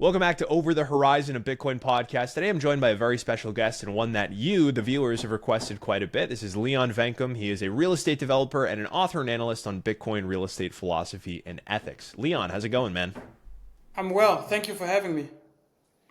Welcome back to Over the Horizon, a Bitcoin podcast. Today I'm joined by a very special guest and one that you, the viewers, have requested quite a bit. This is Leon Wankum. He is a real estate developer and an author and analyst on Bitcoin real estate philosophy and ethics. Leon, how's it going, man? I'm well. Thank you for having me.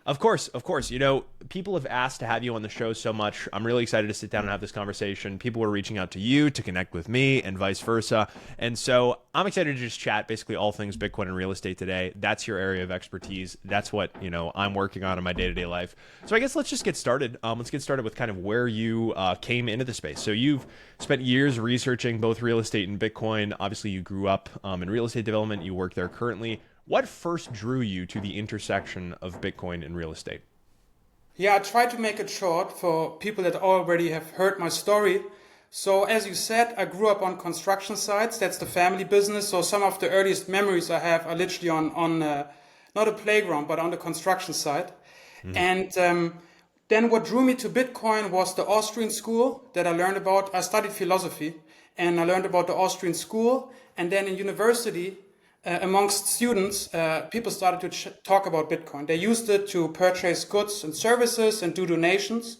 Of course, of course. You know, people have asked to have you on the show so much. I'm really excited to sit down and have this conversation. People are reaching out to you to connect with me and vice versa. And so I'm excited to just chat basically all things Bitcoin and real estate today. That's your area of expertise. That's what, I'm working on in my day-to-day life. So I guess let's just get started. Let's get started with kind of where you came into the space. So you've spent years researching both real estate and Bitcoin. Obviously, you grew up in real estate development. You work there currently. What first drew you to the intersection of Bitcoin and real estate? Yeah, I try to make it short for people that already have heard my story. So as you said, I grew up on construction sites. That's the family business. So some of the earliest memories I have are literally on not a playground, but on the construction site. And then what drew me to Bitcoin was the Austrian school that I learned about. I studied philosophy and I learned about the Austrian school. And then in university, amongst students, people started to talk about Bitcoin. They used it to purchase goods and services and do donations.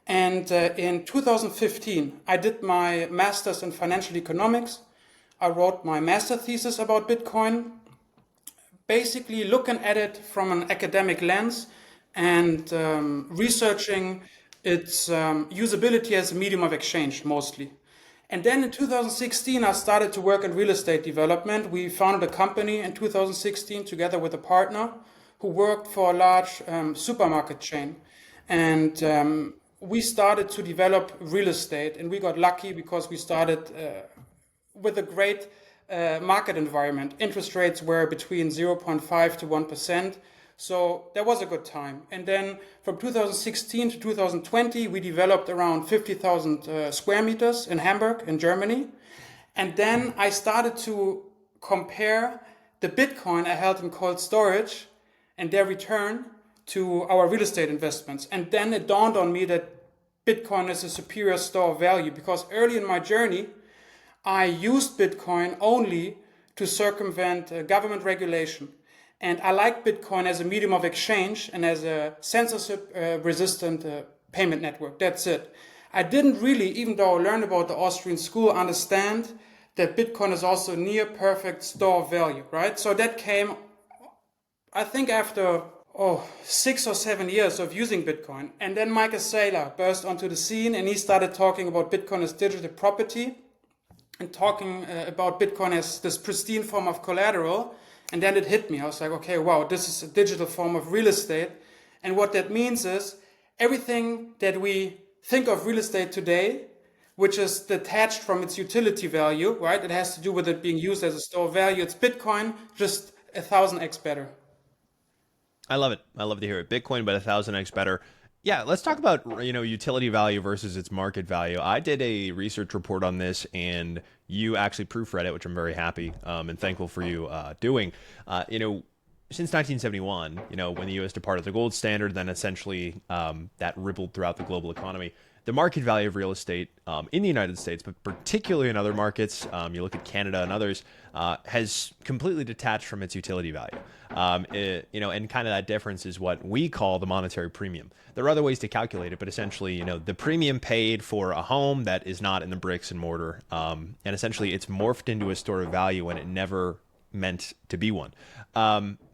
And in 2015, I did my master's in financial economics. I wrote my master thesis about Bitcoin, basically looking at it from an academic lens and researching its usability as a medium of exchange mostly. And then in 2016, I started to work in real estate development. We founded a company in 2016 together with a partner who worked for a large supermarket chain. And we started to develop real estate. And we got lucky because we started with a great market environment. Interest rates were between 0.5 to 1%. So that was a good time. And then from 2016 to 2020, we developed around 50,000 square meters in Hamburg, in Germany. And then I started to compare the Bitcoin I held in cold storage and their return to our real estate investments. And then it dawned on me that Bitcoin is a superior store of value because early in my journey, I used Bitcoin only to circumvent government regulation. And I like Bitcoin as a medium of exchange and as a censorship-resistant payment network. That's it. I didn't really, even though I learned about the Austrian school, understand that Bitcoin is also a near perfect store of value, right? So that came, I think, after 6 or 7 years of using Bitcoin. And then Michael Saylor burst onto the scene and he started talking about Bitcoin as digital property and talking about Bitcoin as this pristine form of collateral. And then it hit me. I was like, okay, wow, this is a digital form of real estate. And what that means is everything that we think of real estate today, which is detached from its utility value, right? It has to do with it being used as a store of value. It's Bitcoin, just 1,000x better. I love it. I love to hear it. Bitcoin, but 1,000x better. Yeah, let's talk about, utility value versus its market value. I did a research report on this and you actually proofread it, which I'm very happy and thankful for you doing. Since 1971, when the U.S. departed the gold standard, then essentially that rippled throughout the global economy. The market value of real estate in the United States, but particularly in other markets, you look at Canada and others, has completely detached from its utility value. And kind of that difference is what we call the monetary premium. There are other ways to calculate it, but essentially, the premium paid for a home that is not in the bricks and mortar, and essentially it's morphed into a store of value when it never meant to be one.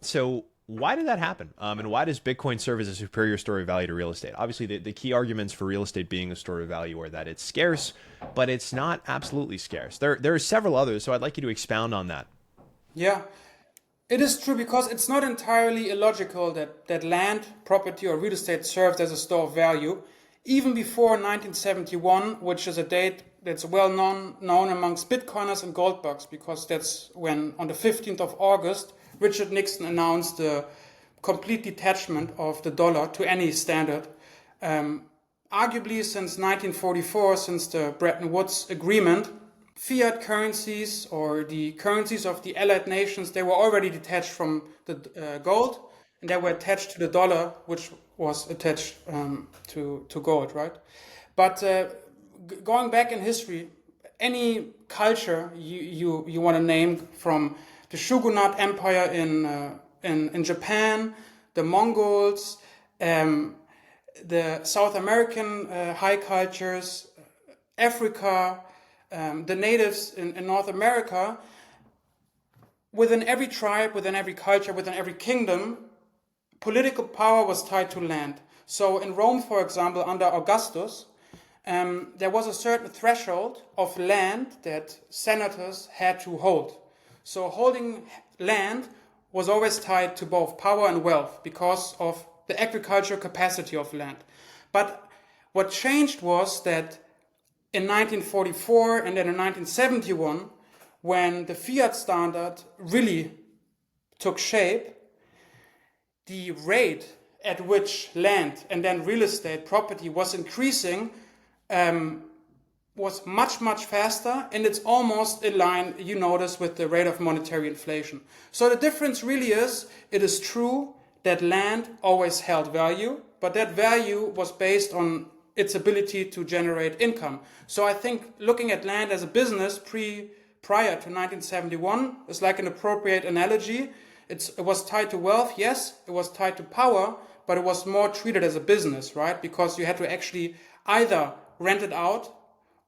So why did that happen? And why does Bitcoin serve as a superior store of value to real estate? Obviously, the key arguments for real estate being a store of value are that it's scarce, but it's not absolutely scarce. There are several others, so I'd like you to expound on that. Yeah, it is true because it's not entirely illogical that land, property, or real estate served as a store of value. Even before 1971, which is a date that's well known amongst Bitcoiners and gold bugs, because that's when, on the 15th of August, Richard Nixon announced the complete detachment of the dollar to any standard. Arguably, since 1944, since the Bretton Woods Agreement, fiat currencies or the currencies of the Allied nations, they were already detached from the gold, and they were attached to the dollar, which was attached to gold, right? But going back in history, any culture you want to name, from the Shogunate Empire in Japan the Mongols, the South American high cultures, Africa, the natives in North America. Within every tribe, within every culture, within every kingdom, political power was tied to land. So in Rome, for example, under Augustus, there was a certain threshold of land that senators had to hold. So holding land was always tied to both power and wealth because of the agricultural capacity of land. But what changed was that in 1944 and then in 1971, when the fiat standard really took shape, the rate at which land and then real estate property was increasing was much, much faster, and it's almost in line, you notice, with the rate of monetary inflation. So the difference really is, it is true that land always held value, but that value was based on its ability to generate income. So I think looking at land as a business prior to 1971 is like an appropriate analogy. It was tied to wealth, yes, it was tied to power, but it was more treated as a business, right? Because you had to actually either rent it out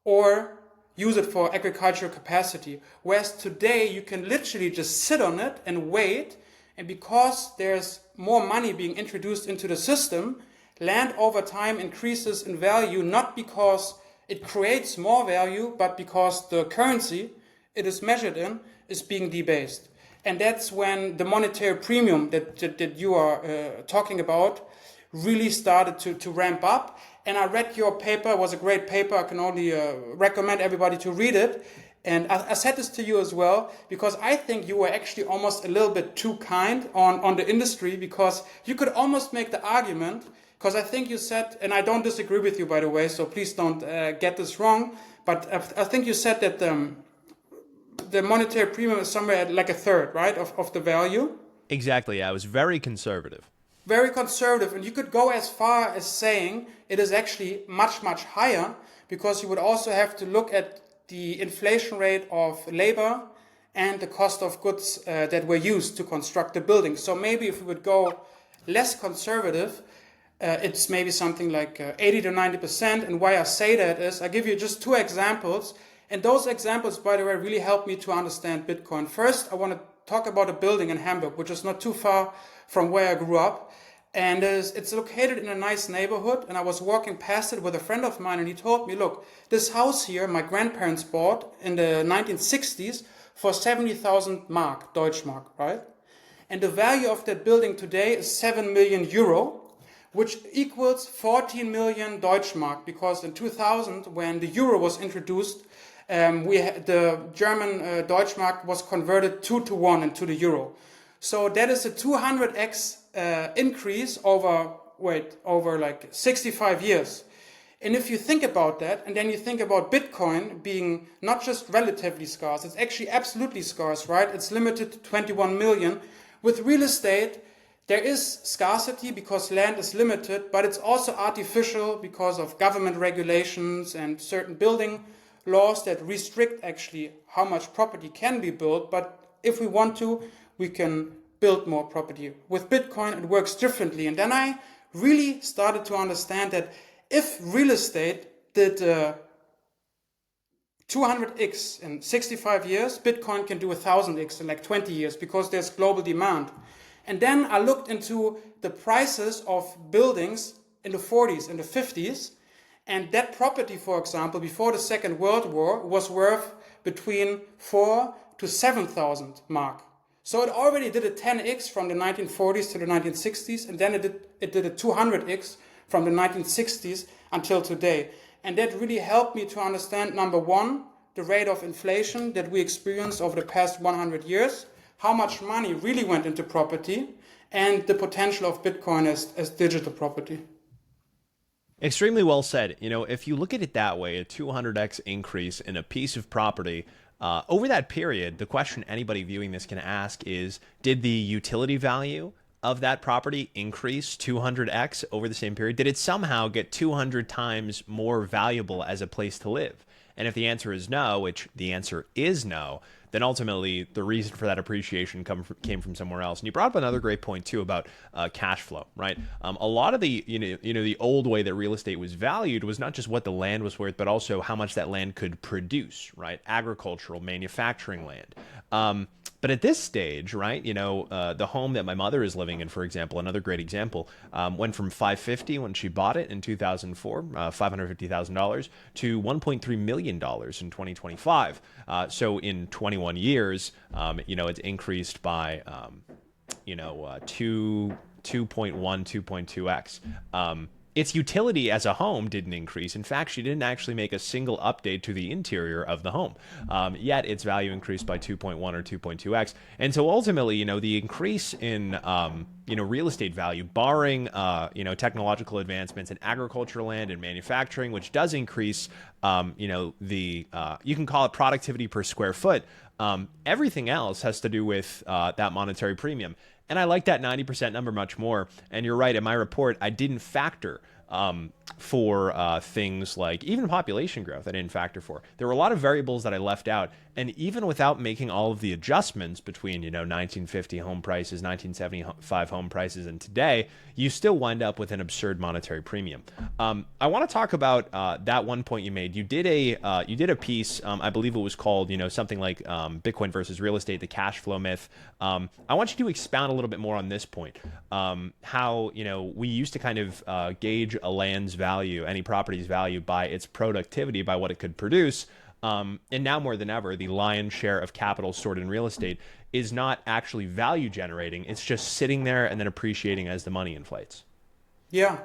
or use it for agricultural capacity. Whereas today you can literally just sit on it and wait, and because there's more money being introduced into the system, land over time increases in value, not because it creates more value, but because the currency it is measured in is being debased. And that's when the monetary premium that you are talking about really started to ramp up. And I read your paper. It was a great paper. I can only recommend everybody to read it. And I said this to you as well, because I think you were actually almost a little bit too kind on the industry, because you could almost make the argument, because I think you said, and I don't disagree with you, by the way, so please don't get this wrong, but I think you said that the monetary premium is somewhere at like a third, right, of the value. Exactly. Yeah, I was very conservative. Very conservative, and you could go as far as saying it is actually much, much higher, because you would also have to look at the inflation rate of labor and the cost of goods that were used to construct the building. So maybe if we would go less conservative, it's maybe something like 80 to 90%. And why I say that is, I give you just two examples. And those examples, by the way, really help me to understand Bitcoin. First, I want to talk about a building in Hamburg, which is not too far from where I grew up. And it's located in a nice neighborhood. And I was walking past it with a friend of mine, and he told me, look, this house here, my grandparents bought in the 1960s for 70,000 Mark, Deutschmark, right? And the value of that building today is 7 million euro, which equals 14 million Deutschmark, because in 2000, when the euro was introduced, the German Deutschmark was converted 2-to-1 into the euro. So that is a 200x increase over like 65 years. And if you think about that, and then you think about Bitcoin being not just relatively scarce, it's actually absolutely scarce, right? It's limited to 21 million. With real estate, there is scarcity because land is limited, but it's also artificial because of government regulations and certain building laws that restrict actually how much property can be built. But if we want to, we can build more property. With Bitcoin, it works differently. And then I really started to understand that if real estate did 200x in 65 years, Bitcoin can do 1,000x in like 20 years, because there's global demand. And then I looked into the prices of buildings in the 40s and the 50s, and that property, for example, before the Second World War was worth between 4 to 7,000 Mark. So it already did a 10x from the 1940s to the 1960s, and then it did a 200x from the 1960s until today. And that really helped me to understand, number one, the rate of inflation that we experienced over the past 100 years, how much money really went into property, and the potential of Bitcoin as digital property. Extremely well said. You know, if you look at it that way, a 200x increase in a piece of property over that period, the question anybody viewing this can ask is, did the utility value of that property increase 200x over the same period? Did it somehow get 200 times more valuable as a place to live? And if the answer is no, which the answer is no, then ultimately the reason for that appreciation came from somewhere else. And you brought up another great point too about cash flow, right? A lot of the the old way that real estate was valued was not just what the land was worth, but also how much that land could produce, right? Agricultural, manufacturing land. But at this stage, right, the home that my mother is living in, for example, another great example, went from 550 when she bought it in 2004, $550,000, to $1.3 million in 2025. So in 21 years, it's increased by, 2.1, 2.2x. Its utility as a home didn't increase. In fact, she didn't actually make a single update to the interior of the home. Yet its value increased by 2.1 or 2.2x. And so ultimately, the increase in real estate value, barring technological advancements in agricultural land and manufacturing, which does increase you can call it productivity per square foot. Everything else has to do with that monetary premium. And I like that 90% number much more. And you're right, in my report, I didn't factor for things like even population growth. I didn't factor for. There were a lot of variables that I left out. And even without making all of the adjustments between, 1950 home prices, 1975 home prices, and today, you still wind up with an absurd monetary premium. I want to talk about that one point you made. You did a piece, I believe it was called, something like Bitcoin versus real estate, the cash flow myth. I want you to expound a little bit more on this point. How, we used to kind of gauge a land's value, any property's value, by its productivity, by what it could produce. And now more than ever, the lion's share of capital stored in real estate is not actually value generating. It's just sitting there and then appreciating as the money inflates. Yeah,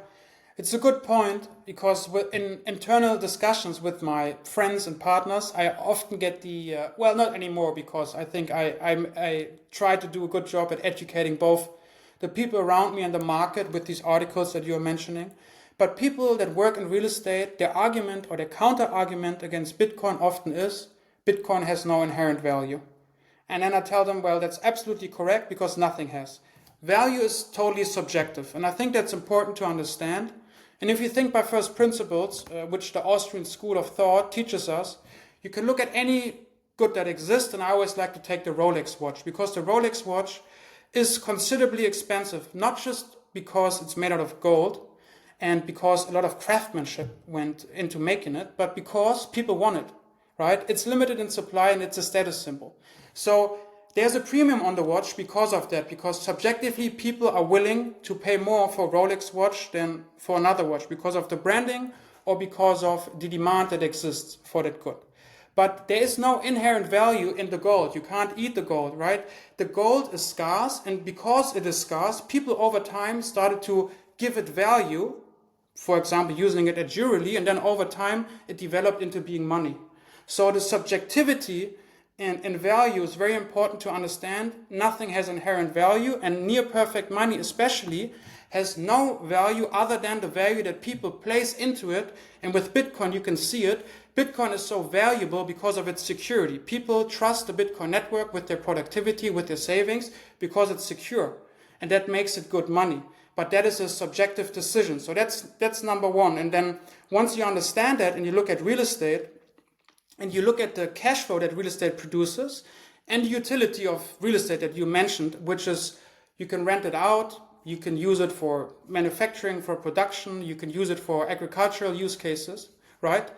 it's a good point because in internal discussions with my friends and partners, I often get the, not anymore because I think I try to do a good job at educating both the people around me and the market with these articles that you're mentioning. But people that work in real estate, their argument or their counter argument against Bitcoin often is Bitcoin has no inherent value. And then I tell them, well, that's absolutely correct because nothing has. Value is totally subjective. And I think that's important to understand. And if you think by first principles, which the Austrian school of thought teaches us, you can look at any good that exists. And I always like to take the Rolex watch because the Rolex watch is considerably expensive, not just because it's made out of gold, and because a lot of craftsmanship went into making it, but because people want it, right? It's limited in supply and it's a status symbol. So there's a premium on the watch because of that, because subjectively people are willing to pay more for a Rolex watch than for another watch because of the branding or because of the demand that exists for that good. But there is no inherent value in the gold. You can't eat the gold, right? The gold is scarce, and because it is scarce, people over time started to give it value, for example, using it at jewelry, and then over time it developed into being money. So the subjectivity in value is very important to understand. Nothing has inherent value, and near perfect money especially has no value other than the value that people place into it. And with Bitcoin you can see it. Bitcoin is so valuable because of its security. People trust the Bitcoin network with their productivity, with their savings, because it's secure, and that makes it good money. But that is a subjective decision. So that's number one. And then once you understand that and you look at real estate and you look at the cash flow that real estate produces and the utility of real estate that you mentioned, which is you can rent it out, you can use it for manufacturing, for production, you can use it for agricultural use cases, right?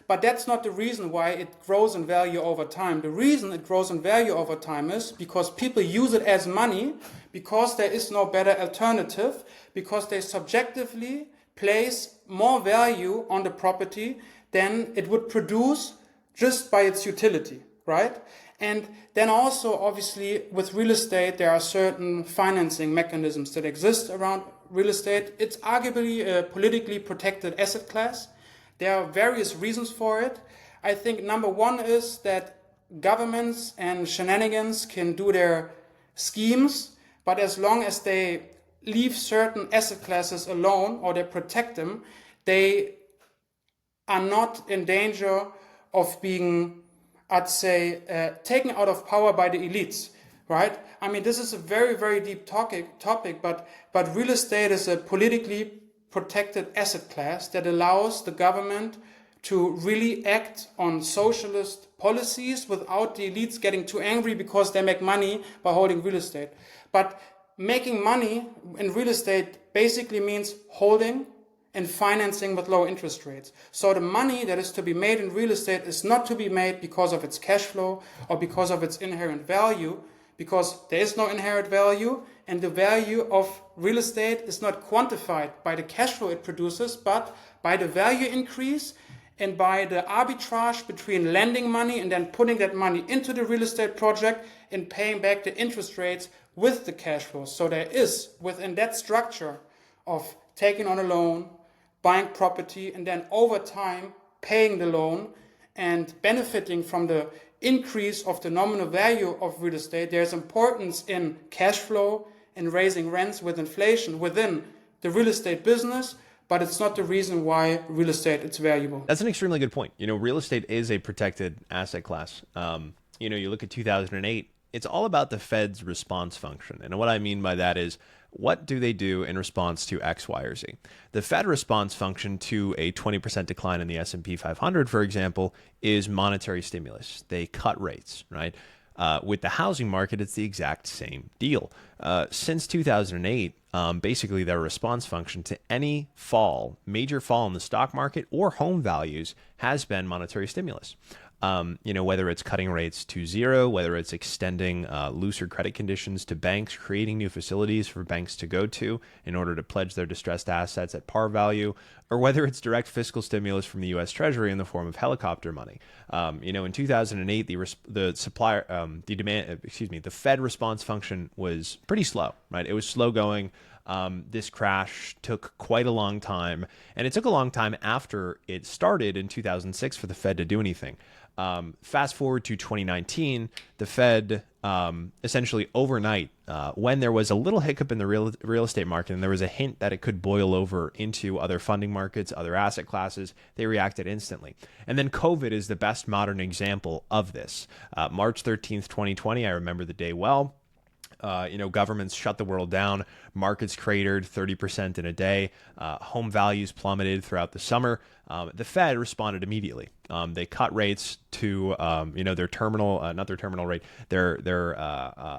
But that's not the reason why it grows in value over time. The reason it grows in value over time is because people use it as money, because there is no better alternative, because they subjectively place more value on the property than it would produce just by its utility, right? And then also, obviously, with real estate, there are certain financing mechanisms that exist around real estate. It's arguably a politically protected asset class. There are various reasons for it. I think number one is that governments and shenanigans can do their schemes, but as long as they leave certain asset classes alone or they protect them, they are not in danger of being, I'd say, taken out of power by the elites, right? I mean, this is a very, very deep topic, but real estate is a politically protected asset class that allows the government to really act on socialist policies without the elites getting too angry because they make money by holding real estate. But making money in real estate basically means holding and financing with low interest rates. So the money that is to be made in real estate is not to be made because of its cash flow or because of its inherent value, because there is no inherent value, and the value of real estate is not quantified by the cash flow it produces, but by the value increase and by the arbitrage between lending money and then putting that money into the real estate project and paying back the interest rates with the cash flow. So there is, within that structure of taking on a loan, buying property, and then over time paying the loan and benefiting from the increase of the nominal value of real estate, there's importance in cash flow and raising rents with inflation within the real estate business, but it's not the reason why real estate is valuable. That's an extremely good point. Real estate is a protected asset class. You look at 2008, it's all about the Fed's response function. And what I mean by that is, what do they do in response to X, Y, or Z? The Fed response function to a 20% decline in the S&P 500, for example, is monetary stimulus. They cut rates, right? With the housing market, it's the exact same deal. Since 2008, basically their response function to any major fall in the stock market or home values has been monetary stimulus. Whether it's cutting rates to zero, whether it's extending looser credit conditions to banks, creating new facilities for banks to go to in order to pledge their distressed assets at par value, or whether it's direct fiscal stimulus from the U.S. Treasury in the form of helicopter money. In 2008, the Fed response function was pretty slow, right? It was slow going. This crash took quite a long time, and it took a long time after it started in 2006 for the Fed to do anything. Fast forward to 2019, the Fed essentially overnight, when there was a little hiccup in the real estate market and there was a hint that it could boil over into other funding markets, other asset classes, they reacted instantly. And then COVID is the best modern example of this. March 13th, 2020, I remember the day well. Governments shut the world down, markets cratered 30% in a day, home values plummeted throughout the summer. The Fed responded immediately. They cut rates to, their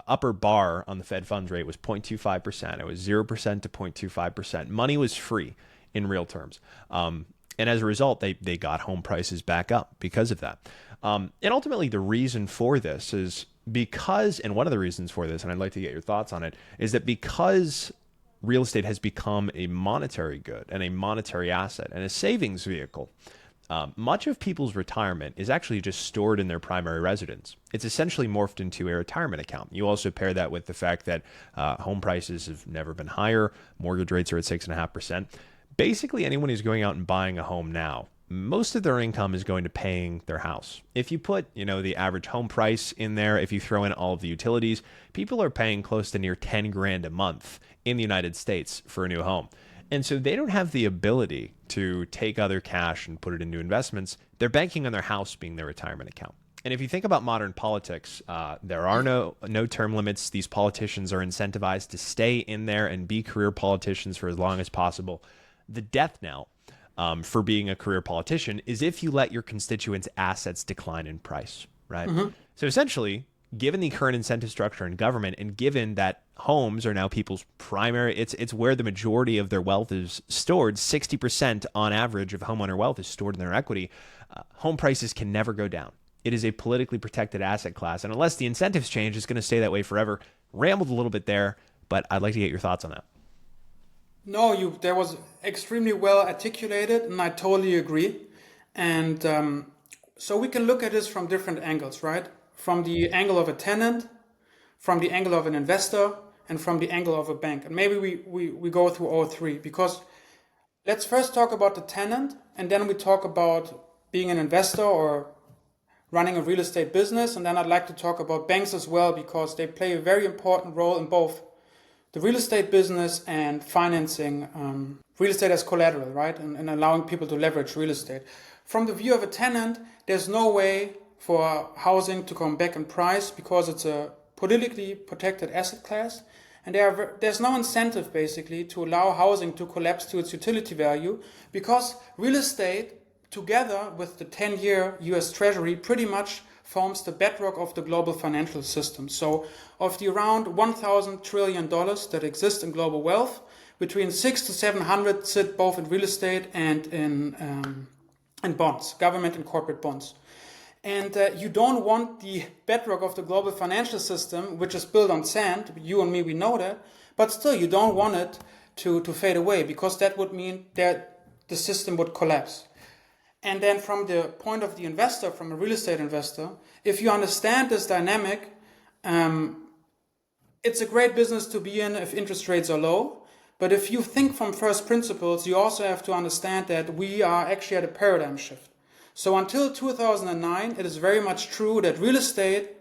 upper bar on the Fed funds rate was 0.25%. It was 0% to 0.25%. Money was free in real terms. And as a result, they got home prices back up because of that. And ultimately, the reason for this is one of the reasons for this, and I'd like to get your thoughts on it, is that because real estate has become a monetary good and a monetary asset and a savings vehicle, much of people's retirement is actually just stored in their primary residence. It's essentially morphed into a retirement account. You also pair that with the fact that home prices have never been higher. Mortgage rates are at 6.5%. Basically, anyone who's going out and buying a home now, most of their income is going to paying their house. If you put, the average home price in there, if you throw in all of the utilities, people are paying close to near 10 grand a month in the United States for a new home. And so they don't have the ability to take other cash and put it into investments. They're banking on their house being their retirement account. And if you think about modern politics, there are no term limits. These politicians are incentivized to stay in there and be career politicians for as long as possible. The death knell for being a career politician is if you let your constituents' assets decline in price, right? Mm-hmm. So essentially, given the current incentive structure in government, and given that homes are now people's primary, it's where the majority of their wealth is stored. 60% on average of homeowner wealth is stored in their equity. Home prices can never go down. It is a politically protected asset class, and unless the incentives change, it's going to stay that way forever. Rambled a little bit there, but I'd like to get your thoughts on that. No, that was extremely well articulated, and I totally agree. And so we can look at this from different angles, right? From the angle of a tenant, from the angle of an investor, and from the angle of a bank. And maybe we go through all three, because let's first talk about the tenant, and then we talk about being an investor or running a real estate business. And then I'd like to talk about banks as well, because they play a very important role in both the real estate business and financing real estate as collateral, right? And allowing people to leverage real estate. From the view of a tenant, there's no way for housing to come back in price because it's a politically protected asset class. And there's no incentive, basically, to allow housing to collapse to its utility value, because real estate together with the 10-year US Treasury, pretty much forms the bedrock of the global financial system. So of the around $1,000 trillion that exist in global wealth, between 6 to 700 sit both in real estate and in bonds, government and corporate bonds. And you don't want the bedrock of the global financial system, which is built on sand, you and me, we know that, but still you don't want it to fade away, because that would mean that the system would collapse. And then from the point of the investor, from a real estate investor, if you understand this dynamic, it's a great business to be in if interest rates are low. But if you think from first principles, you also have to understand that we are actually at a paradigm shift. So until 2009, it is very much true that real estate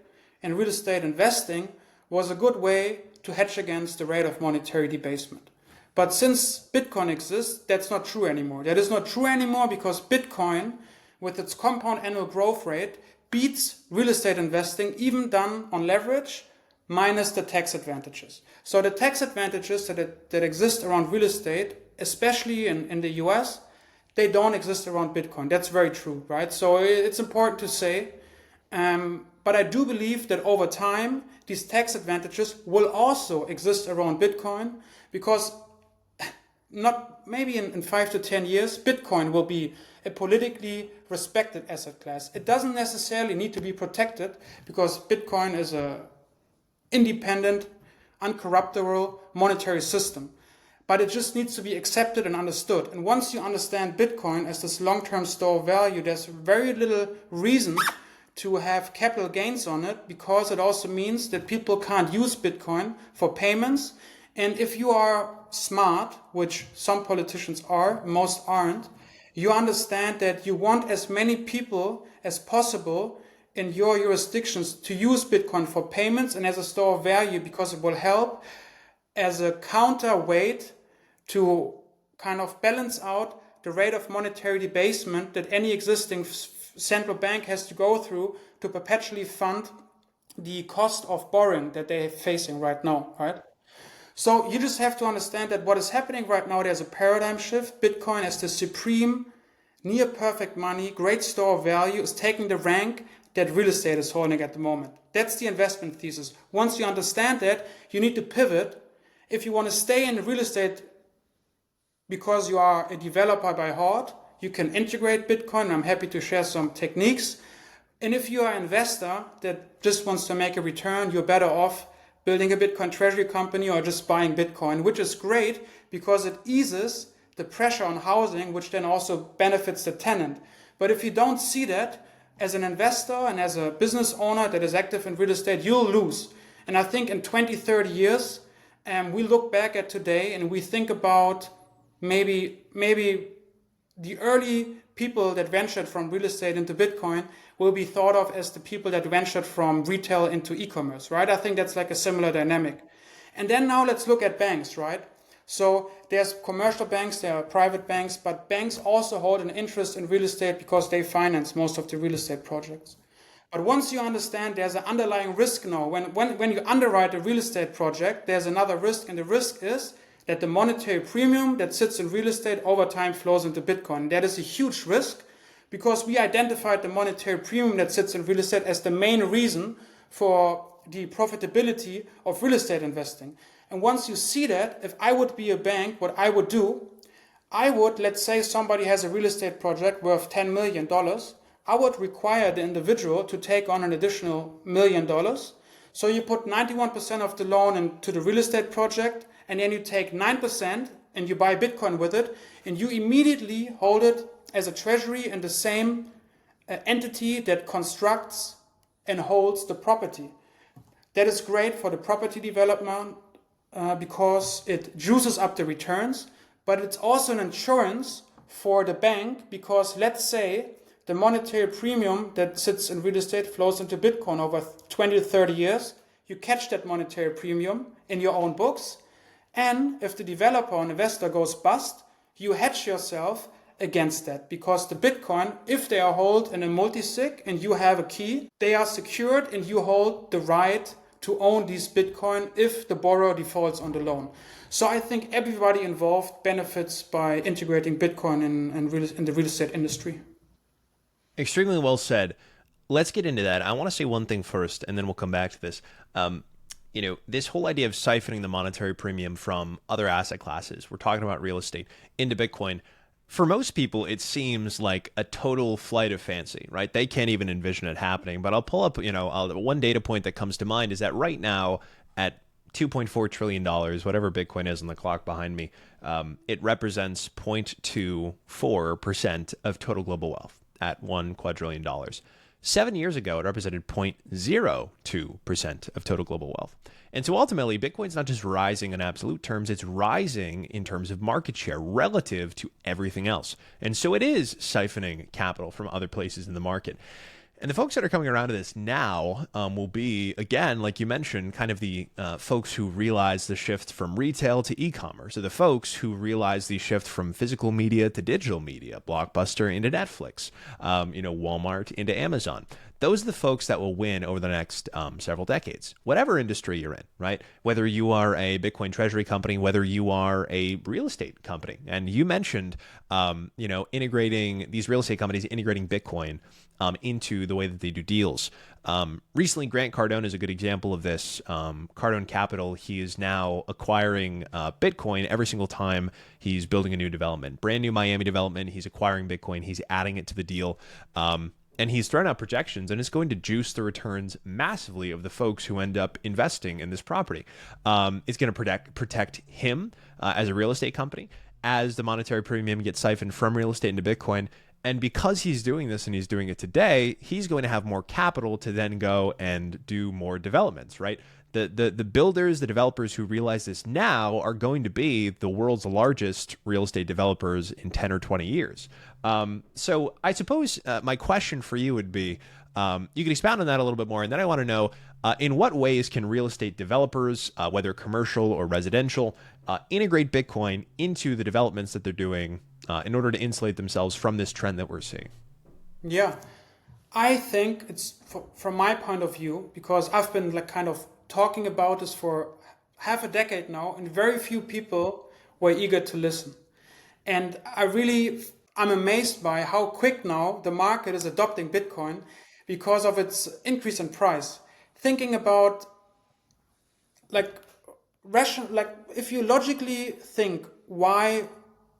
and real estate investing was a good way to hedge against the rate of monetary debasement. But since Bitcoin exists, that's not true anymore. That is not true anymore because Bitcoin, with its compound annual growth rate, beats real estate investing, even done on leverage, minus the tax advantages. So the tax advantages that exist around real estate, especially in the US, they don't exist around Bitcoin. That's very true, right? So it's important to say. But I do believe that over time, these tax advantages will also exist around Bitcoin, because not maybe in 5 to 10 years, Bitcoin will be a politically respected asset class. It doesn't necessarily need to be protected, because Bitcoin is a independent, uncorruptible monetary system. But it just needs to be accepted and understood. And once you understand Bitcoin as this long-term store of value, there's very little reason to have capital gains on it, because it also means that people can't use Bitcoin for payments. And if you are smart, which some politicians are, most aren't, you understand that you want as many people as possible in your jurisdictions to use Bitcoin for payments and as a store of value, because it will help as a counterweight to kind of balance out the rate of monetary debasement that any existing central bank has to go through to perpetually fund the cost of borrowing that they're facing right now, right? So you just have to understand that what is happening right now, there's a paradigm shift. Bitcoin as the supreme, near perfect money, great store of value, is taking the rank that real estate is holding at the moment. That's the investment thesis. Once you understand that, you need to pivot. If you want to stay in real estate because you are a developer by heart, you can integrate Bitcoin. I'm happy to share some techniques. And if you are an investor that just wants to make a return, you're better off building a Bitcoin treasury company or just buying Bitcoin, which is great because it eases the pressure on housing, which then also benefits the tenant. But if you don't see that, as an investor and as a business owner that is active in real estate, you'll lose. And I think in 20, 30 years, we look back at today and we think about maybe the early people that ventured from real estate into Bitcoin will be thought of as the people that ventured from retail into e-commerce, right? I think that's like a similar dynamic. And then now let's look at banks, right? So there's commercial banks, there are private banks, but banks also hold an interest in real estate because they finance most of the real estate projects. But once you understand there's an underlying risk now, when you underwrite a real estate project, there's another risk, and the risk is that the monetary premium that sits in real estate over time flows into Bitcoin. That is a huge risk because we identified the monetary premium that sits in real estate as the main reason for the profitability of real estate investing. And once you see that, if I would be a bank, what I would do, I would, let's say somebody has a real estate project worth $10 million, I would require the individual to take on an additional $1 million. So you put 91% of the loan into the real estate project, and then you take 9% and you buy Bitcoin with it, and you immediately hold it as a treasury in the same entity that constructs and holds the property. That is great for the property development because it juices up the returns, but it's also an insurance for the bank because let's say the monetary premium that sits in real estate flows into Bitcoin over 20 to 30 years. You catch that monetary premium in your own books. And if the developer or investor goes bust, you hedge yourself against that because the Bitcoin, if they are held in a multi-sig and you have a key, they are secured and you hold the right to own these Bitcoin if the borrower defaults on the loan. So I think everybody involved benefits by integrating Bitcoin in the real estate industry. Extremely well said. Let's get into that. I want to say one thing first, and then we'll come back to this. This whole idea of siphoning the monetary premium from other asset classes, we're talking about real estate, into Bitcoin. For most people, it seems like a total flight of fancy, right? They can't even envision it happening. But I'll pull up, one data point that comes to mind is that right now at $2.4 trillion, whatever Bitcoin is on the clock behind me, it represents 0.24% of total global wealth at $1 quadrillion. 7 years ago, it represented 0.02% of total global wealth. And so ultimately, Bitcoin's not just rising in absolute terms, it's rising in terms of market share relative to everything else. And so it is siphoning capital from other places in the market. And the folks that are coming around to this now will be, again, like you mentioned, kind of the folks who realize the shift from retail to e-commerce, or the folks who realize the shift from physical media to digital media, Blockbuster into Netflix, Walmart into Amazon. Those are the folks that will win over the next several decades, whatever industry you're in, right? Whether you are a Bitcoin treasury company, whether you are a real estate company. And you mentioned, integrating these real estate companies, integrating Bitcoin into the way that they do deals. Recently, Grant Cardone is a good example of this. Cardone Capital, he is now acquiring Bitcoin every single time he's building a new development. Brand new Miami development, he's acquiring Bitcoin, he's adding it to the deal. And he's thrown out projections, and it's going to juice the returns massively of the folks who end up investing in this property. It's going to protect him as a real estate company as the monetary premium gets siphoned from real estate into Bitcoin. And because he's doing this and he's doing it today, he's going to have more capital to then go and do more developments, right? The builders, the developers who realize this now are going to be the world's largest real estate developers in 10 or 20 years. So I suppose my question for you would be, you can expound on that a little bit more. And then I want to know, in what ways can real estate developers, whether commercial or residential, integrate Bitcoin into the developments that they're doing in order to insulate themselves from this trend that we're seeing? Yeah, I think it's from my point of view, because I've been kind of talking about this for half a decade now, and very few people were eager to listen. And I'm amazed by how quick now the market is adopting Bitcoin because of its increase in price. Thinking about if you logically think, why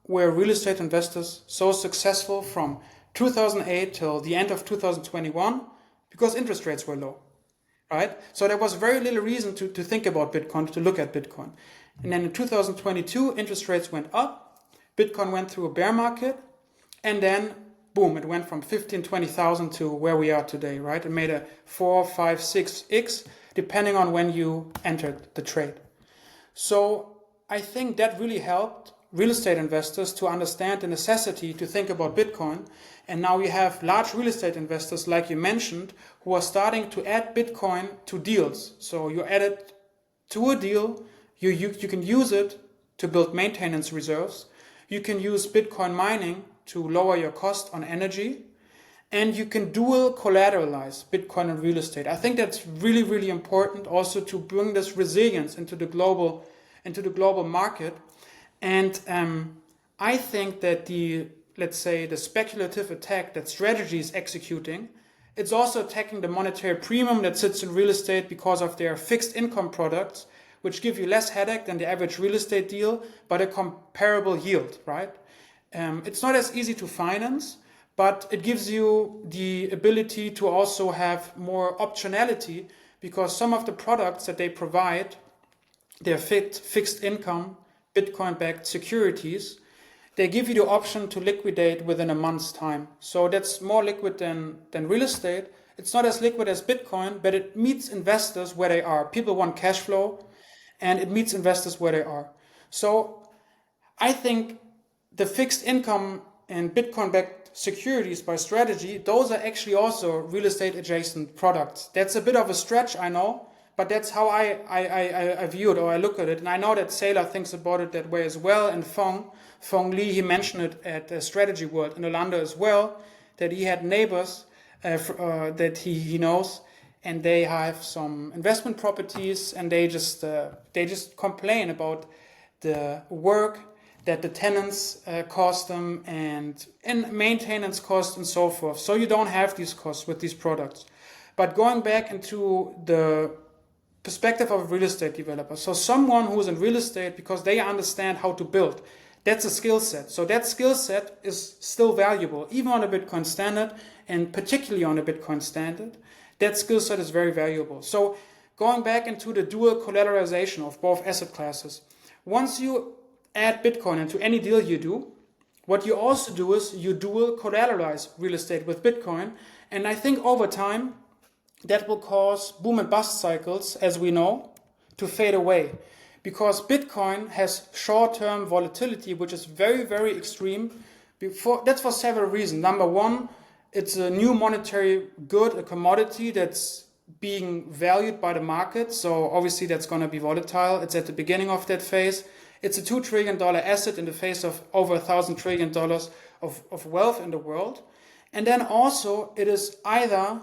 were real estate investors so successful from 2008 till the end of 2021? Because interest rates were low, right? So there was very little reason to think about Bitcoin, to look at Bitcoin. And then in 2022, interest rates went up, Bitcoin went through a bear market, and then boom, it went from 15, 20,000 to where we are today, right? It made a 4, 5, 6x, depending on when you entered the trade. So I think that really helped real estate investors to understand the necessity to think about Bitcoin. And now we have large real estate investors, like you mentioned, who are starting to add Bitcoin to deals. So you add it to a deal, you can use it to build maintenance reserves. You can use Bitcoin mining to lower your cost on energy. And you can dual collateralize Bitcoin and real estate. I think that's really, really important also to bring this resilience into the global market. And I think that the speculative attack that strategy is executing, it's also attacking the monetary premium that sits in real estate because of their fixed income products, which give you less headache than the average real estate deal, but a comparable yield, right? It's not as easy to finance, but it gives you the ability to also have more optionality, because some of the products that they provide, they're fixed income, Bitcoin-backed securities, they give you the option to liquidate within a month's time. So that's more liquid than real estate. It's not as liquid as Bitcoin, but it meets investors where they are. People want cash flow, and it meets investors where they are. So I think the fixed income and Bitcoin-backed securities by strategy, those are actually also real estate adjacent products. That's a bit of a stretch, I know, but that's how I view it, or I look at it. And I know that Saylor thinks about it that way as well. And Fong Lee, he mentioned it at Strategy World in Orlando as well, that he had neighbors that he knows, and they have some investment properties, and they just complain about the work that the tenants cost them, and maintenance costs and so forth. So you don't have these costs with these products. But going back into the perspective of a real estate developer, so someone who's in real estate because they understand how to build, that's a skill set. So that skill set is still valuable, even on a Bitcoin standard, and particularly on a Bitcoin standard. That skill set is very valuable. So going back into the dual collateralization of both asset classes, once you add Bitcoin into any deal you do, what you also do is you dual collateralize real estate with Bitcoin. And I think over time, that will cause boom and bust cycles, as we know, to fade away. Because Bitcoin has short-term volatility, which is very, very extreme. That's for several reasons. Number one, it's a new monetary good, a commodity that's being valued by the market. So obviously that's going to be volatile. It's at the beginning of that phase. It's a $2 trillion asset in the face of over $1,000 trillion of wealth in the world. And then also it is either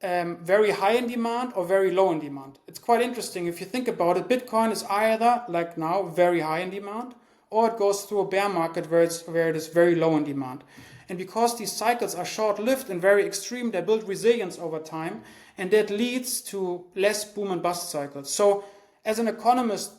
very high in demand or very low in demand. It's quite interesting. If you think about it, Bitcoin is either, like now, very high in demand, or it goes through a bear market where it is very low in demand. And because these cycles are short-lived and very extreme, they build resilience over time, and that leads to less boom and bust cycles. So as an economist,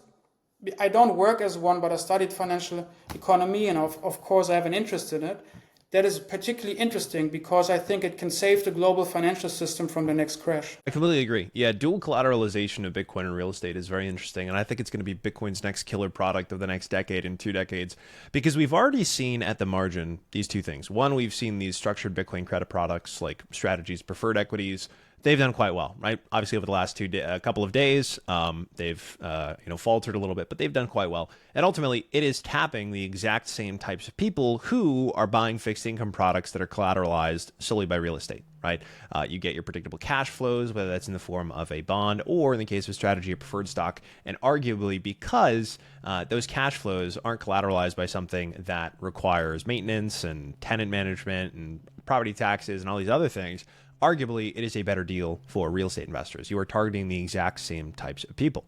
I don't work as one, but I studied financial economy, and of course I have an interest in it. That is particularly interesting because I think it can save the global financial system from the next crash. I completely agree. Yeah, dual collateralization of Bitcoin and real estate is very interesting. And I think it's going to be Bitcoin's next killer product of the next decade and 2 decades, because we've already seen at the margin these two things. One, we've seen these structured Bitcoin credit products like strategies, preferred equities. They've done quite well, right? Obviously, over the last couple of days, they've faltered a little bit, but they've done quite well. And ultimately, it is tapping the exact same types of people who are buying fixed income products that are collateralized solely by real estate, right? You get your predictable cash flows, whether that's in the form of a bond or, in the case of a strategy, a preferred stock. And arguably, because those cash flows aren't collateralized by something that requires maintenance and tenant management and property taxes and all these other things, arguably, it is a better deal for real estate investors. You are targeting the exact same types of people.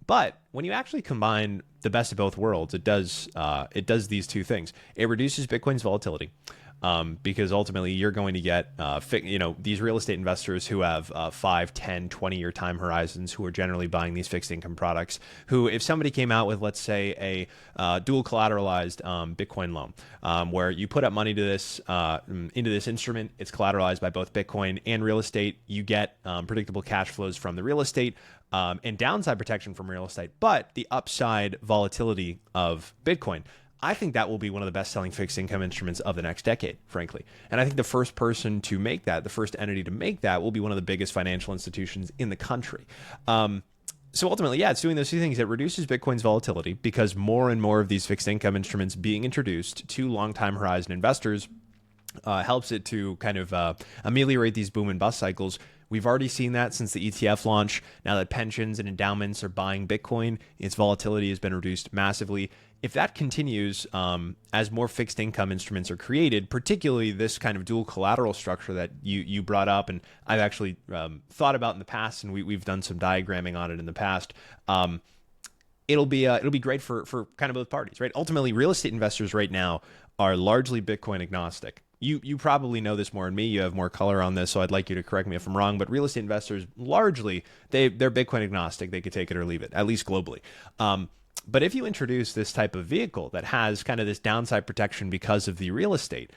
But when you actually combine the best of both worlds, it does these two things. It reduces Bitcoin's volatility. Because ultimately you're going to get these real estate investors who have 5, 10, 20-year time horizons, who are generally buying these fixed income products, who, if somebody came out with, let's say, a dual collateralized Bitcoin loan, where you put up money to this into this instrument, it's collateralized by both Bitcoin and real estate, you get predictable cash flows from the real estate, and downside protection from real estate, but the upside volatility of Bitcoin. I think that will be one of the best-selling fixed income instruments of the next decade, frankly. And I think the first person to make that, the first entity to make that, will be one of the biggest financial institutions in the country. So ultimately, yeah, it's doing those two things. It reduces Bitcoin's volatility because more and more of these fixed income instruments being introduced to long-time horizon investors helps it to kind of ameliorate these boom and bust cycles. We've already seen that since the ETF launch. Now that pensions and endowments are buying Bitcoin, its volatility has been reduced massively. If that continues, as more fixed income instruments are created, particularly this kind of dual collateral structure that you brought up, and I've actually thought about in the past, and we've done some diagramming on it in the past, it'll be great for kind of both parties, right? Ultimately, real estate investors right now are largely Bitcoin agnostic. You probably know this more than me. You have more color on this, so I'd like you to correct me if I'm wrong. But real estate investors, largely, they're Bitcoin agnostic. They could take it or leave it, at least globally. But if you introduce this type of vehicle that has kind of this downside protection because of the real estate,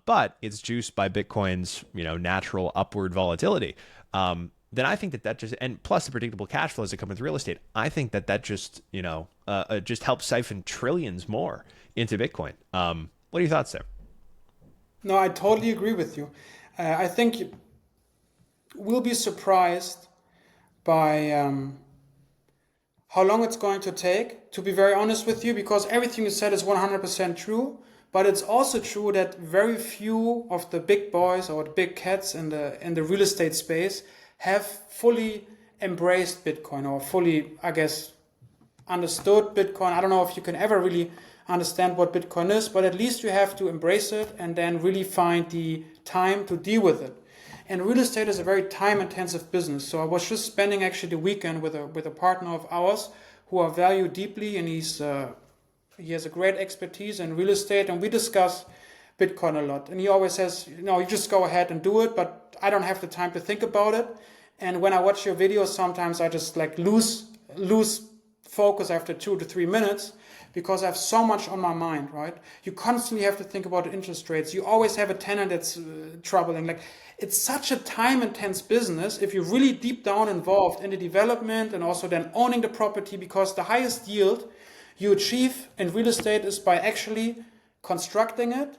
but it's juiced by Bitcoin's natural upward volatility, then I think that just, and plus the predictable cash flows that come with real estate, I think that just just helps siphon trillions more into Bitcoin. What are your thoughts there? No, I totally agree with you. I think we'll be surprised by how long it's going to take, to be very honest with you, because everything you said is 100% true. But it's also true that very few of the big boys or the big cats in the real estate space have fully embraced Bitcoin or fully, I guess, understood Bitcoin. I don't know if you can ever really understand what Bitcoin is, but at least you have to embrace it and then really find the time to deal with it. And real estate is a very time-intensive business. So I was just spending actually the weekend with a partner of ours who I value deeply, and he's He has a great expertise in real estate, and we discuss Bitcoin a lot. And he always says, you just go ahead and do it, but I don't have the time to think about it. And when I watch your videos, sometimes I just like lose focus after 2 to 3 minutes because I have so much on my mind, right? You constantly have to think about the interest rates. You always have a tenant that's troubling. Like, it's such a time-intense business if you're really deep down involved in the development and also then owning the property, because the highest yield you achieve in real estate is by actually constructing it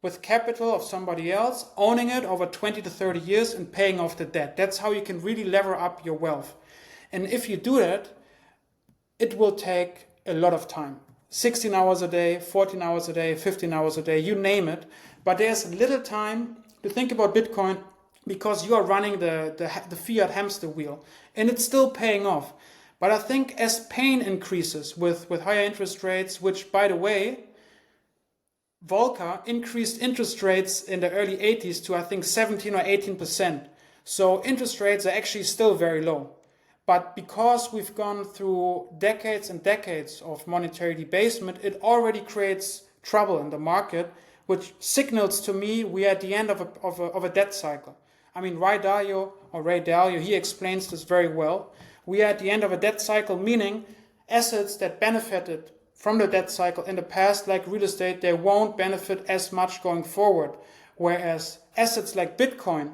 with capital of somebody else, owning it over 20 to 30 years and paying off the debt. That's how you can really lever up your wealth. And if you do that, it will take a lot of time. 16 hours a day, 14 hours a day, 15 hours a day, you name it. But there's little time to think about Bitcoin because you are running the fiat hamster wheel and it's still paying off. But I think as pain increases with higher interest rates, which, by the way, Volcker increased interest rates in the early 80s to, I think, 17 or 18%. So interest rates are actually still very low. But because we've gone through decades and decades of monetary debasement, it already creates trouble in the market, which signals to me we are at the end of a debt cycle. I mean, Ray Dalio, he explains this very well. We are at the end of a debt cycle, meaning assets that benefited from the debt cycle in the past, like real estate, they won't benefit as much going forward. Whereas assets like Bitcoin,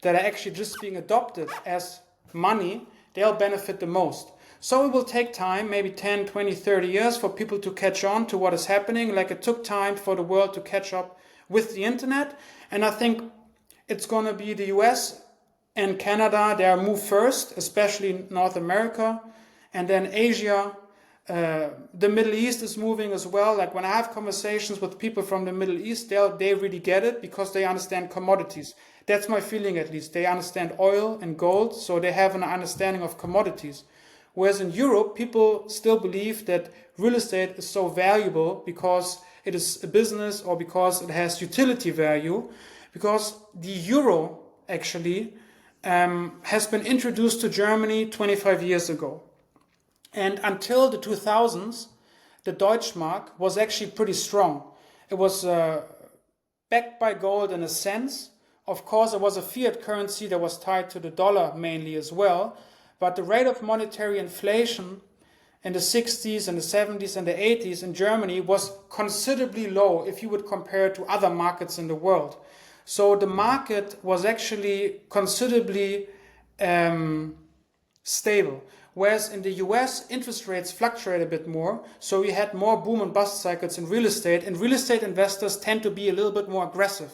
that are actually just being adopted as money, they'll benefit the most. So it will take time, maybe 10, 20, 30 years for people to catch on to what is happening, like it took time for the world to catch up with the internet. And I think it's going to be the US and Canada, they are move first, especially North America, and then Asia. The Middle East is moving as well. Like when I have conversations with people from the Middle East, they really get it because they understand commodities. That's my feeling, at least. They understand oil and gold, so they have an understanding of commodities. Whereas in Europe, people still believe that real estate is so valuable because it is a business or because it has utility value, because the euro actually has been introduced to Germany 25 years ago. And until the 2000s, the Deutschmark was actually pretty strong. It was backed by gold in a sense. Of course, it was a fiat currency that was tied to the dollar mainly as well. But the rate of monetary inflation in the 60s and the 70s and the 80s in Germany was considerably low if you would compare it to other markets in the world. So the market was actually considerably stable. Whereas in the US, interest rates fluctuate a bit more. So we had more boom and bust cycles in real estate. And real estate investors tend to be a little bit more aggressive.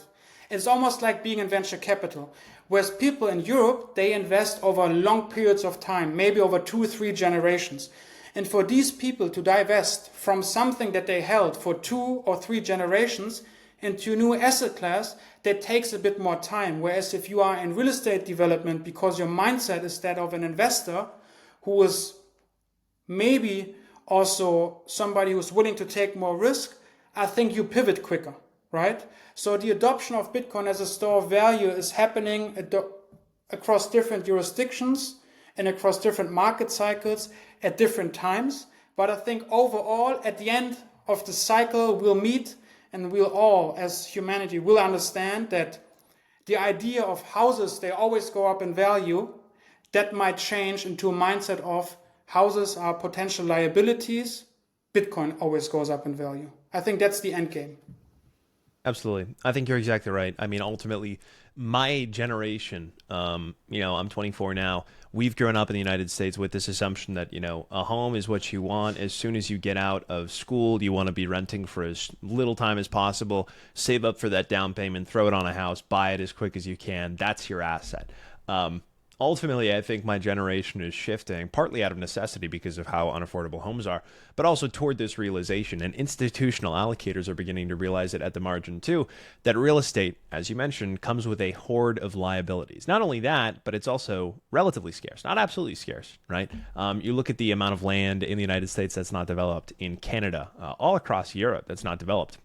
It's almost like being in venture capital. Whereas people in Europe, they invest over long periods of time, maybe over 2 or 3 generations. And for these people to divest from something that they held for 2 or 3 generations into a new asset class, that takes a bit more time. Whereas if you are in real estate development because your mindset is that of an investor who is maybe also somebody who's willing to take more risk, I think you pivot quicker, right? So the adoption of Bitcoin as a store of value is happening across different jurisdictions and across different market cycles at different times. But I think overall, at the end of the cycle, we'll meet and we'll all, as humanity, will understand that the idea of houses, they always go up in value, that might change into a mindset of houses are potential liabilities. Bitcoin always goes up in value. I think that's the end game. Absolutely. I think you're exactly right. I mean, ultimately, my generation, I'm 24 now. We've grown up in the United States with this assumption that, a home is what you want. As soon as you get out of school, you want to be renting for as little time as possible, save up for that down payment, throw it on a house, buy it as quick as you can. That's your asset. Ultimately, I think my generation is shifting partly out of necessity because of how unaffordable homes are, but also toward this realization. And institutional allocators are beginning to realize it at the margin too, that real estate, as you mentioned, comes with a horde of liabilities. Not only that, but it's also relatively scarce, not absolutely scarce, right? You look at the amount of land in the United States that's not developed, in Canada, all across Europe that's not developed,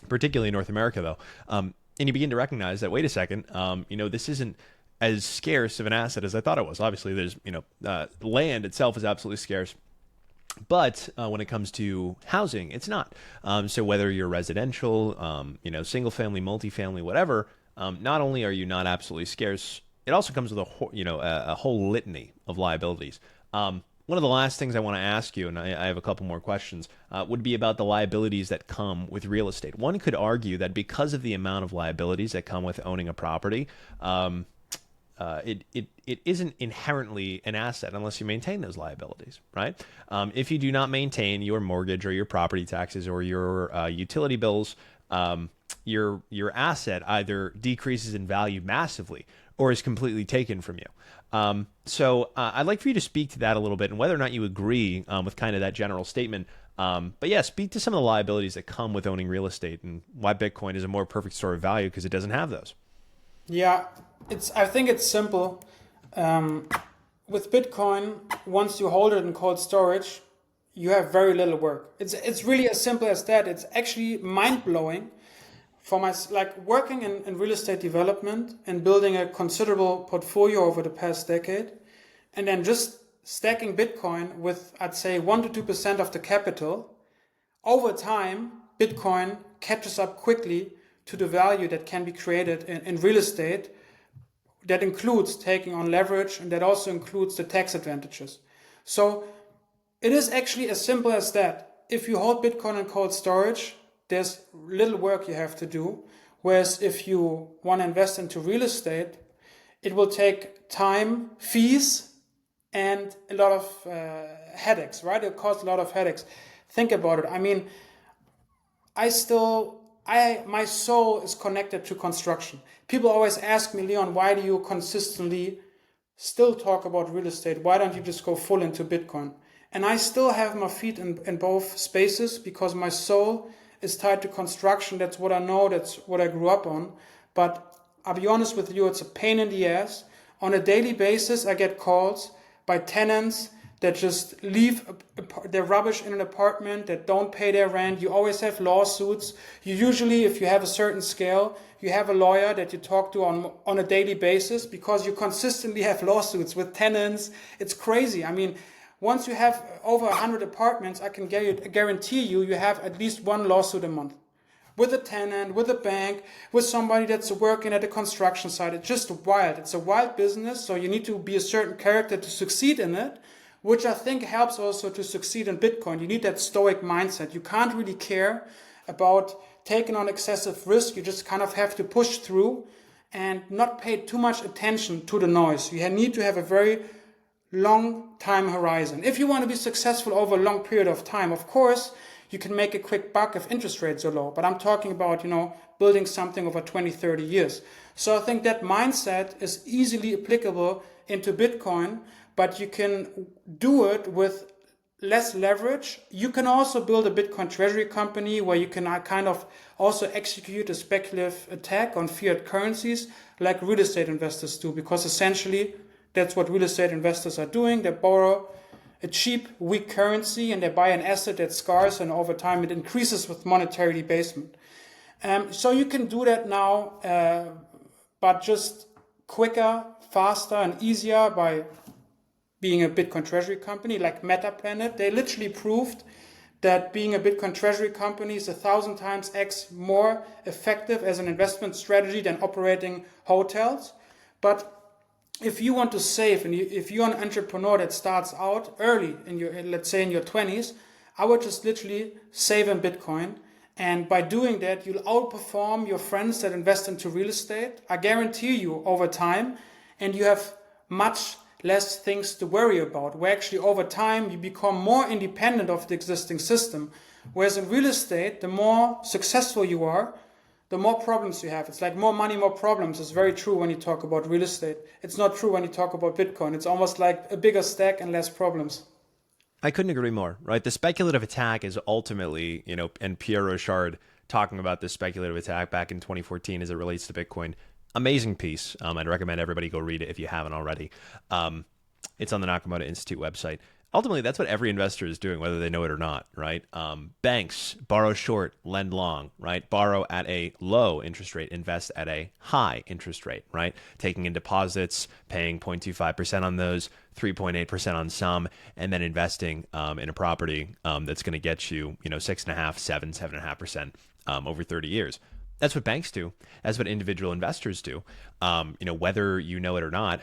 particularly North America though. And you begin to recognize that, wait a second, this isn't as scarce of an asset as I thought it was. Obviously, there's, land itself is absolutely scarce. But when it comes to housing, it's not. So whether you're residential, single family, multifamily, whatever, not only are you not absolutely scarce, it also comes with a whole litany of liabilities. One of the last things I want to ask you, and I have a couple more questions, would be about the liabilities that come with real estate. One could argue that because of the amount of liabilities that come with owning a property, it isn't inherently an asset unless you maintain those liabilities, right? If you do not maintain your mortgage or your property taxes or your utility bills, your asset either decreases in value massively or is completely taken from you. So I'd like for you to speak to that a little bit and whether or not you agree with kind of that general statement. But yeah, speak to some of the liabilities that come with owning real estate and why Bitcoin is a more perfect store of value because it doesn't have those. Yeah, I think it's simple. Um, with Bitcoin, once you hold it in cold storage, you have very little work. It's really as simple as that. It's actually mind blowing for my like working in real estate development and building a considerable portfolio over the past decade, and then just stacking Bitcoin with I'd say 1 to 2% of the capital. Over time, Bitcoin catches up quickly to the value that can be created in real estate. That includes taking on leverage and that also includes the tax advantages. So it is actually as simple as that. If you hold Bitcoin in cold storage, there's little work you have to do. Whereas if you want to invest into real estate, it will take time, fees, and a lot of headaches, right? It costs a lot of headaches. Think about it. I mean, my soul is connected to construction. People always ask me, Leon, why do you consistently still talk about real estate? Why don't you just go full into Bitcoin? And I still have my feet in both spaces because my soul is tied to construction. That's what I know. That's what I grew up on. But I'll be honest with you, it's a pain in the ass. On a daily basis, I get calls by tenants that just leave their rubbish in an apartment, that don't pay their rent. You always have lawsuits. You usually, if you have a certain scale, you have a lawyer that you talk to on a daily basis because you consistently have lawsuits with tenants. It's crazy. I mean, once you have over 100 apartments, I can guarantee you have at least one lawsuit a month. With a tenant, with a bank, with somebody that's working at a construction site. It's just wild. It's a wild business, so you need to be a certain character to succeed in it, which I think helps also to succeed in Bitcoin. You need that stoic mindset. You can't really care about taking on excessive risk. You just kind of have to push through and not pay too much attention to the noise. You need to have a very long time horizon. If you want to be successful over a long period of time, of course, you can make a quick buck if interest rates are low. But I'm talking about, building something over 20, 30 years. So I think that mindset is easily applicable into Bitcoin, but you can do it with less leverage. You can also build a Bitcoin treasury company where you can kind of also execute a speculative attack on fiat currencies like real estate investors do, because essentially that's what real estate investors are doing. They borrow a cheap, weak currency and they buy an asset that's scarce, and over time it increases with monetary debasement. So you can do that now, but just quicker, faster, and easier by being a Bitcoin treasury company like MetaPlanet. They literally proved that being a Bitcoin treasury company is 1,000 times X more effective as an investment strategy than operating hotels. But if you want to save and if you're an entrepreneur that starts out early in your, let's say in your 20s, I would just literally save in Bitcoin. And by doing that, you'll outperform your friends that invest into real estate. I guarantee you over time, and you have much less things to worry about, where actually over time you become more independent of the existing system. Whereas in real estate, the more successful you are, the more problems you have. It's like more money, more problems. It's very true when you talk about real estate. It's not true when you talk about Bitcoin. It's almost like a bigger stack and less problems. I couldn't agree more, right? The speculative attack is ultimately, and Pierre Rochard talking about this speculative attack back in 2014 as it relates to Bitcoin. Amazing piece. I'd recommend everybody go read it if you haven't already. It's on the Nakamoto Institute website. Ultimately, that's what every investor is doing, whether they know it or not, right? Banks borrow short, lend long, right? Borrow at a low interest rate, invest at a high interest rate, right? Taking in deposits, paying 0.25% on those, 3.8% on some, and then investing in a property that's going to get you, 6.5, 7.5% over 30 years. That's what banks do. That's what individual investors do. Whether you know it or not,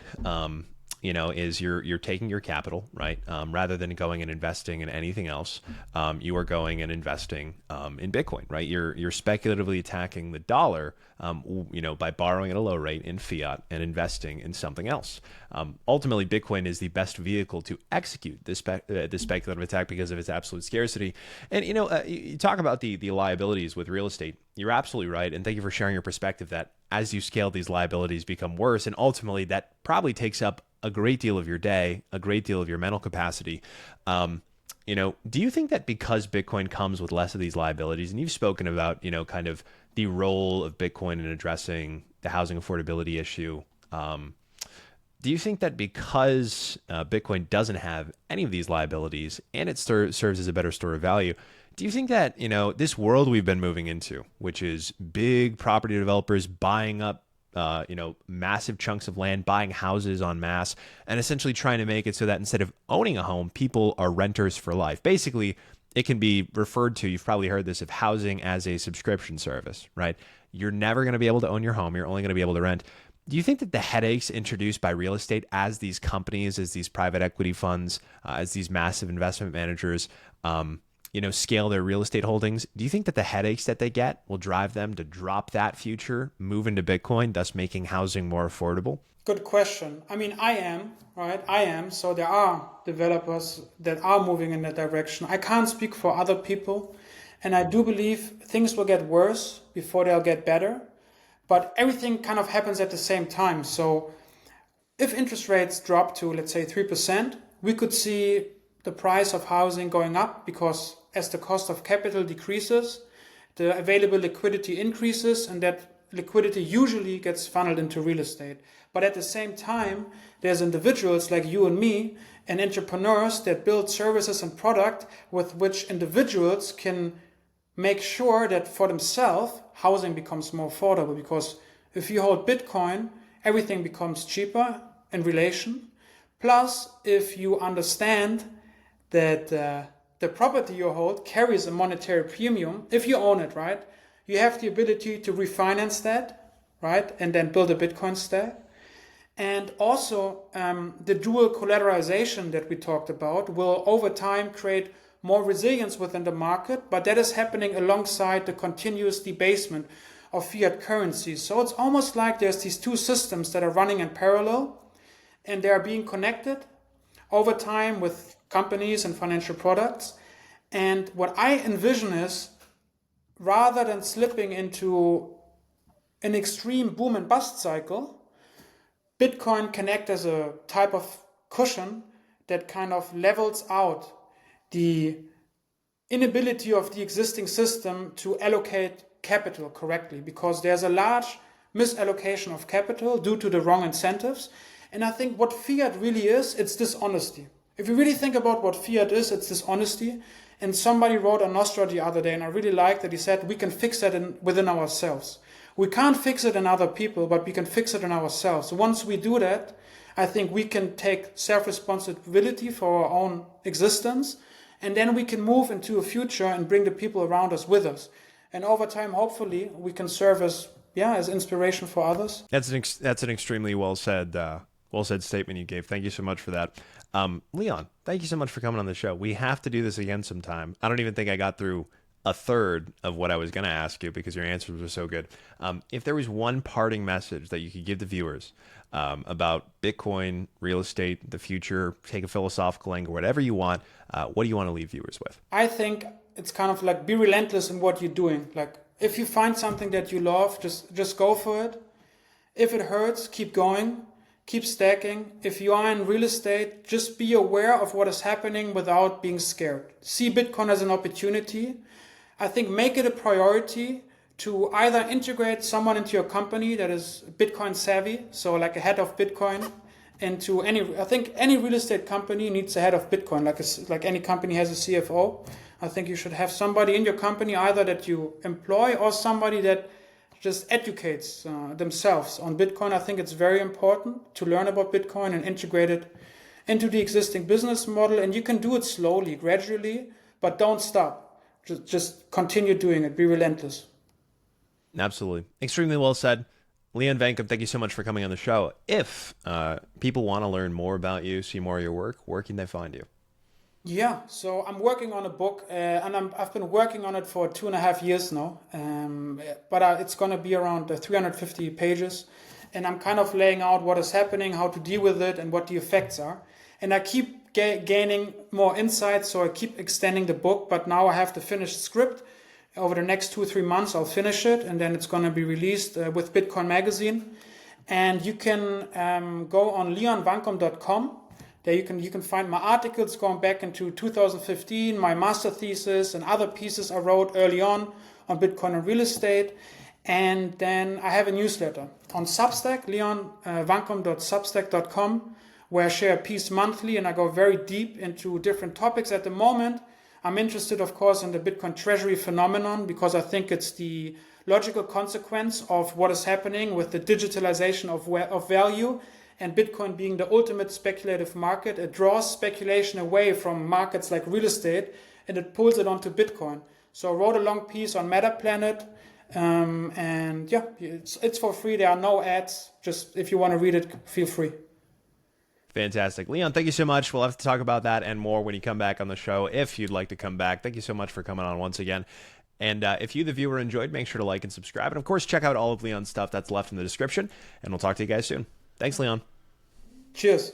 is you're taking your capital, right? Rather than going and investing in anything else, you are going and investing in Bitcoin, right? You're speculatively attacking the dollar, by borrowing at a low rate in fiat and investing in something else. Ultimately, Bitcoin is the best vehicle to execute this speculative attack because of its absolute scarcity. And you talk about the liabilities with real estate. You're absolutely right, and thank you for sharing your perspective that as you scale, these liabilities become worse, and ultimately that probably takes up a great deal of your day, a great deal of your mental capacity. Do you think that because Bitcoin comes with less of these liabilities, and you've spoken about, kind of the role of Bitcoin in addressing the housing affordability issue, do you think that because Bitcoin doesn't have any of these liabilities and it serves as a better store of value, do you think that, this world we've been moving into, which is big property developers buying up massive chunks of land, buying houses en masse, and essentially trying to make it so that instead of owning a home, people are renters for life? Basically, it can be referred to, you've probably heard this, of housing as a subscription service, right? You're never going to be able to own your home. You're only going to be able to rent. Do you think that the headaches introduced by real estate as these companies, as these private equity funds, as these massive investment managers, scale their real estate holdings, do you think that the headaches that they get will drive them to drop that future, move into Bitcoin, thus making housing more affordable? Good question. I mean, I am, right? I am. So there are developers that are moving in that direction. I can't speak for other people. And I do believe things will get worse before they'll get better. But everything kind of happens at the same time. So if interest rates drop to, let's say, 3%, we could see the price of housing going up because as the cost of capital decreases, the available liquidity increases, and that liquidity usually gets funneled into real estate. But at the same time, there's individuals like you and me and entrepreneurs that build services and product with which individuals can make sure that for themselves, housing becomes more affordable. Because if you hold Bitcoin, everything becomes cheaper in relation. Plus, if you understand that the property you hold carries a monetary premium, if you own it, right? You have the ability to refinance that, right? And then build a Bitcoin stack. And also the dual-collateralization that we talked about will over time create more resilience within the market, but that is happening alongside the continuous debasement of fiat currencies. So it's almost like there's these two systems that are running in parallel and they are being connected over time with companies and financial products. And what I envision is, rather than slipping into an extreme boom and bust cycle, Bitcoin can act as a type of cushion that kind of levels out the inability of the existing system to allocate capital correctly, because there's a large misallocation of capital due to the wrong incentives. And I think what fiat really is, it's dishonesty. If you really think about what fiat is, it's dishonesty. And somebody wrote on Nostra the other day, and I really liked that. He said, we can fix that within ourselves. We can't fix it in other people, but we can fix it in ourselves. Once we do that, I think we can take self-responsibility for our own existence, and then we can move into a future and bring the people around us with us. And over time, hopefully, we can serve as inspiration for others. That's an extremely well said statement you gave. Thank you so much for that. Leon, thank you so much for coming on the show. We have to do this again sometime. I don't even think I got through a third of what I was going to ask you because your answers were so good. If there was one parting message that you could give the viewers about Bitcoin, real estate, the future, take a philosophical angle, whatever you want, what do you want to leave viewers with? I think it's kind of like be relentless in what you're doing. Like if you find something that you love, just go for it. If it hurts, keep going. Keep stacking. If you are in real estate, just be aware of what is happening without being scared. See Bitcoin as an opportunity. I think make it a priority to either integrate someone into your company that is Bitcoin savvy, so like a head of Bitcoin, into any. I think any real estate company needs a head of Bitcoin, like any company has a CFO. I think you should have somebody in your company either that you employ or somebody that just educates themselves on Bitcoin. I think it's very important to learn about Bitcoin and integrate it into the existing business model. And you can do it slowly, gradually, but don't stop. Just continue doing it. Be relentless. Absolutely. Extremely well said. Leon Wankum, thank you so much for coming on the show. If people want to learn more about you, see more of your work, where can they find you? Yeah, so I'm working on a book, and I've been working on it for 2.5 years now. But it's going to be around 350 pages, and I'm kind of laying out what is happening, how to deal with it, and what the effects are. And I keep gaining more insights, so I keep extending the book. But now I have the finished script. Over the next 2 or 3 months, I'll finish it, and then it's going to be released with Bitcoin Magazine. And you can go on leonwankum.com. There you can find my articles going back into 2015, my master thesis, and other pieces I wrote early on Bitcoin and real estate. And then I have a newsletter on Substack, leonwankum.substack.com, where I share a piece monthly, and I go very deep into different topics. At the moment, I'm interested, of course, in the Bitcoin treasury phenomenon, because I think it's the logical consequence of what is happening with the digitalization of value, and Bitcoin being the ultimate speculative market. It draws speculation away from markets like real estate, and it pulls it onto Bitcoin. So I wrote a long piece on MetaPlanet, and yeah, it's for free. There are no ads. Just if you want to read it, feel free. Fantastic. Leon, thank you so much. We'll have to talk about that and more when you come back on the show, if you'd like to come back. Thank you so much for coming on once again. And if you, the viewer, enjoyed, make sure to like and subscribe. And of course, check out all of Leon's stuff that's left in the description. And we'll talk to you guys soon. Thanks, Leon. Cheers.